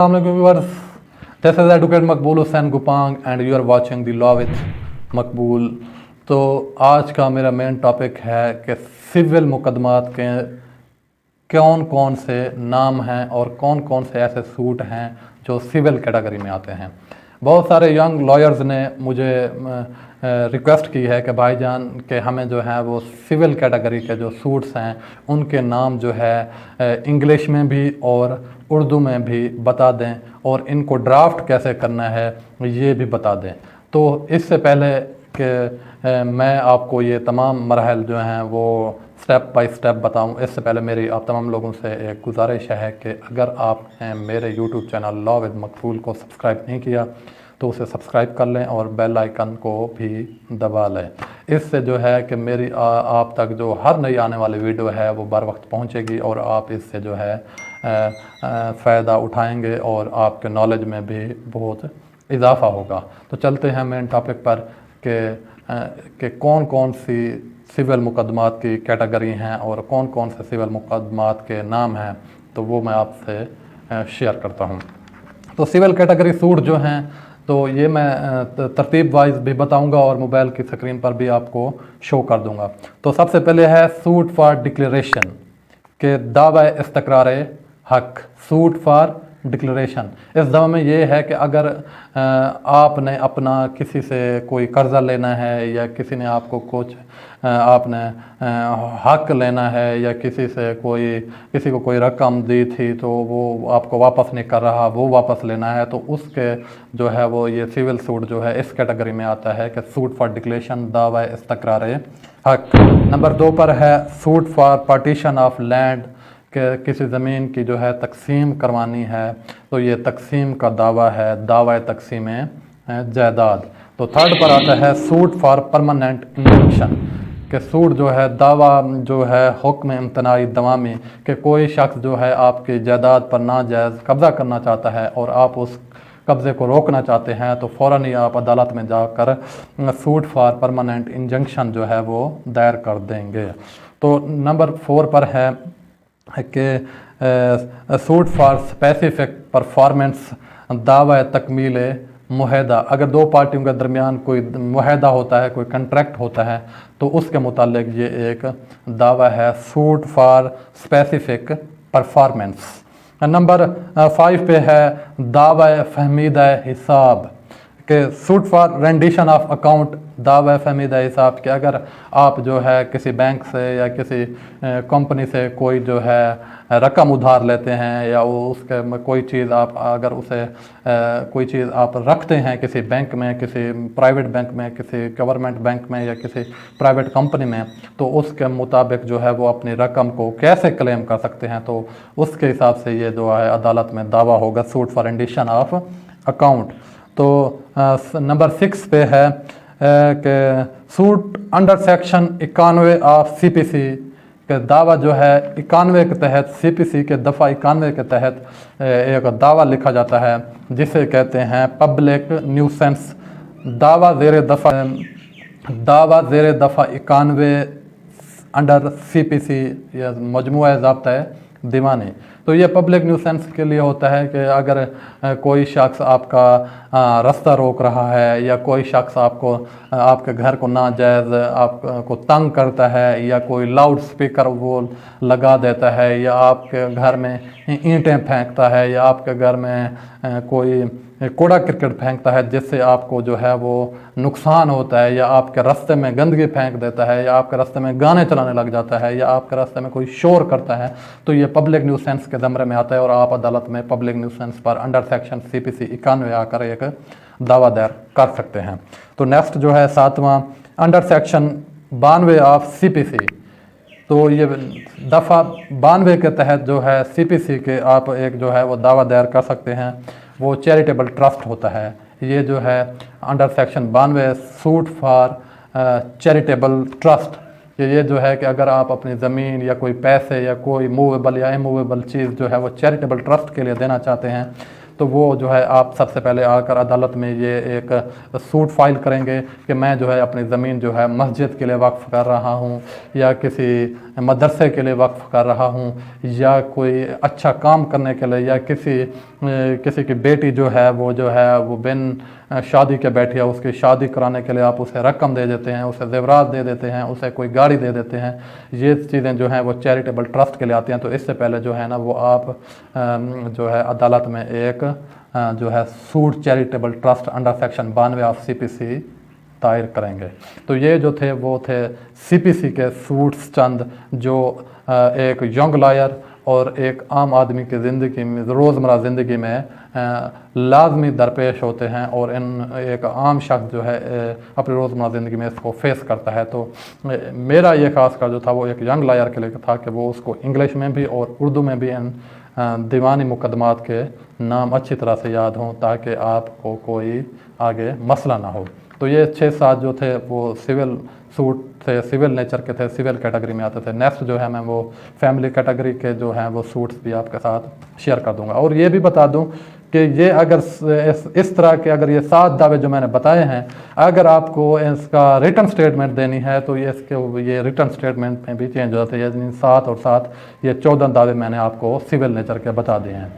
Assalamualaikum viewers, this is Advocate Makbul Hussain Gupang and you are watching the Law with मकबूल। तो आज का मेरा main topic है कि सिविल मुकदमात के कौन कौन से नाम हैं और कौन कौन से ऐसे सूट हैं जो सिविल कैटेगरी में आते हैं। बहुत सारे यंग लॉयर्स ने मुझे रिक्वेस्ट की है कि भाईजान के हमें जो है वो सिविल कैटेगरी के जो सूट्स हैं उनके नाम जो है इंग्लिश में भी और उर्दू में भी बता दें और इनको ड्राफ्ट कैसे करना है ये भी बता दें। तो इससे पहले कि मैं आपको ये तमाम मरहल जो हैं वो स्टेप बाय स्टेप बताऊं, इससे पहले मेरी आप तमाम लोगों से एक गुजारिश है कि अगर आपने मेरे यूट्यूब चैनल लॉ विद मकबूल को सब्सक्राइब नहीं किया तो उसे सब्सक्राइब कर लें और बेल आइकन को भी दबा लें। इससे जो है कि मेरी आप तक जो हर नई आने वाली वीडियो है वो बर वक्त पहुँचेगी और आप इससे जो है फ़ायदा उठाएंगे और आपके नॉलेज में भी बहुत इजाफ़ा होगा। तो चलते हैं मेन टॉपिक पर कि कौन कौन सी सिविल मुकदमात की कैटेगरी हैं और कौन कौन से सिविल मुकदमात के नाम हैं, तो वो मैं आपसे शेयर करता हूँ। तो सिविल कैटेगरी सूट जो हैं तो ये मैं तरतीब वाइज भी बताऊंगा और मोबाइल की स्क्रीन पर भी आपको शो कर दूंगा। तो सबसे पहले है सूट फॉर डिक्लेरेशन के दावा इस्तक़रार हक। सूट फॉर डिक्लेरेशन, इस दावा में ये है कि अगर आपने अपना किसी से कोई कर्ज़ा लेना है या किसी ने आपको कुछ आपने हक लेना है या किसी को कोई रकम दी थी तो वो आपको वापस नहीं कर रहा, वो वापस लेना है, तो उसके जो है वो ये सिविल सूट जो है इस कैटेगरी में आता है कि सूट फॉर डिक्लेरेशन, दावा इस्तक़रार हक। नंबर 2 पर है suit for partition of land कि किसी ज़मीन की जो है तकसीम करवानी है, तो ये तकसीम का दावा है, दावा तकसीम जायदाद। तो 3rd पर आता है सूट फॉर परमानेंट इंजंक्शन कि सूट जो है दावा जो है हुक्म इम्तनाई दवामी कि कोई शख्स जो है आपकी जायदाद पर नाजायज़ कब्ज़ा करना चाहता है और आप उस कब्ज़े को रोकना चाहते हैं तो फ़ौरन ही आप अदालत में जाकर सूट फॉर परमानेंट इंजंक्शन जो है वो दायर कर देंगे। तो नंबर 4 पर है कि सूट फॉर स्पेसिफिक परफॉर्मेंस, दावा तकमील मुहदा। अगर 2 पार्टियों के दरमियान कोई मुहदा होता है, कोई कंट्रैक्ट होता है, तो उसके मुतालिक ये एक दावा है, suit for specific performance. Number 5 पे है दावा फहमीदा हिसाब कि suit for rendition of account, दावा फहमीदा हिसाब कि अगर आप जो है किसी बैंक से या किसी कंपनी से कोई जो है रकम उधार लेते हैं या उसके कोई चीज़ आप अगर उसे कोई चीज़ आप रखते हैं किसी बैंक में, किसी प्राइवेट बैंक में, किसी गवर्नमेंट बैंक में या किसी प्राइवेट कंपनी में, तो उसके मुताबिक जो है वो अपनी रकम को कैसे क्लेम कर सकते हैं, तो उसके हिसाब से ये जो है अदालत में दावा होगा, suit for rendition of account. तो नंबर 6 पे है कि suit under section 91 of CPC के दावा जो है 91 के तहत, CPC के दफ़ा 91 के तहत एक दावा लिखा जाता है जिसे कहते हैं पब्लिक न्यूसेंस। दावा ज़ेर दफ़ा 91 अंडर CPC या मजमूआ ज़ाब्ता दीवानी। तो ये पब्लिक न्यूसेंस के लिए होता है कि अगर कोई शख्स आपका रास्ता रोक रहा है या कोई शख्स आपके घर को नाजायज़ आपको तंग करता है या कोई लाउड स्पीकर वो लगा देता है या आपके घर में ईंटें फेंकता है या आपके घर में कोई कूड़ा क्रिकेट फेंकता है जिससे आपको जो है वो नुकसान होता है या आपके रास्ते में गंदगी फेंक देता है या आपके रास्ते में गाने चलाने लग जाता है या आपके रास्ते में कोई शोर करता है, तो ये पब्लिक न्यूसेंस के ज़मरे में आता है और आप अदालत में पब्लिक न्यूसेंस पर अंडर सेक्शन CPC 91 आकर एक दावा दायर कर सकते हैं। तो नेक्स्ट जो है 7वां अंडर सेक्शन 92 ऑफ CPC। तो ये दफ़ा 92 के तहत जो है CPC के आप एक जो है वो दावा दायर कर सकते हैं, वो चैरिटेबल ट्रस्ट होता है। ये जो है under section 92 suit for charitable trust, ये जो है कि अगर आप अपनी ज़मीन या कोई पैसे या कोई मूवेबल या इमूवेबल चीज़ जो है वो चैरिटेबल ट्रस्ट के लिए देना चाहते हैं تو وہ جو ہے آپ سب سے پہلے آ کر عدالت میں یہ ایک سوٹ فائل کریں گے کہ میں جو ہے اپنی زمین جو ہے مسجد کے لیے وقف کر رہا ہوں یا کسی مدرسے کے لیے وقف کر رہا ہوں یا کوئی اچھا کام کرنے کے لیے، یا کسی کی بیٹی جو ہے وہ بن شادی کے بیٹھی ہے، اس کی شادی کرانے کے لیے آپ اسے رقم دے دیتے ہیں، اسے زیورات دے دیتے ہیں، اسے کوئی گاڑی دے دیتے ہیں، یہ چیزیں جو ہیں وہ چیریٹیبل ٹرسٹ کے لیے آتی ہیں۔ تو اس سے پہلے جو ہے نا وہ آپ جو ہے عدالت میں ایک جو ہے suit charitable trust under section 92 of CPC دائر کریں گے۔ تو یہ جو تھے وہ تھے CPC کے سوٹس چند جو ایک ینگ لائر اور ایک عام آدمی کی زندگی میں، روزمرہ زندگی میں لازمی درپیش ہوتے ہیں، اور ایک عام شخص جو ہے اپنی روزمرہ زندگی میں اس کو فیس کرتا ہے۔ تو میرا یہ خاص کر جو تھا وہ ایک ینگ لائر کے لیے تھا کہ وہ اس کو انگلش میں بھی اور اردو میں بھی ان دیوانی مقدمات کے نام اچھی طرح سے یاد ہوں تاکہ آپ کو کوئی آگے مسئلہ نہ ہو۔ تو یہ 6-7 جو تھے وہ سول سوٹ تھے، سول نیچر کے تھے، سول کیٹیگری میں آتے تھے۔ نیکسٹ جو ہے میں وہ فیملی کیٹیگری کے جو ہیں وہ سوٹس بھی آپ کے ساتھ شیئر کر دوں گا، اور یہ بھی بتا دوں کہ یہ اگر اس طرح کے اگر یہ 7 دعوے جو میں نے بتائے ہیں، اگر آپ کو اس کا ریٹن سٹیٹمنٹ دینی ہے تو یہ ریٹن سٹیٹمنٹ میں بھی چینج ہو جاتے ہیں، یعنی 7 اور 7 یہ 14 دعوے میں نے آپ کو سول نیچر کے بتا دیے ہیں۔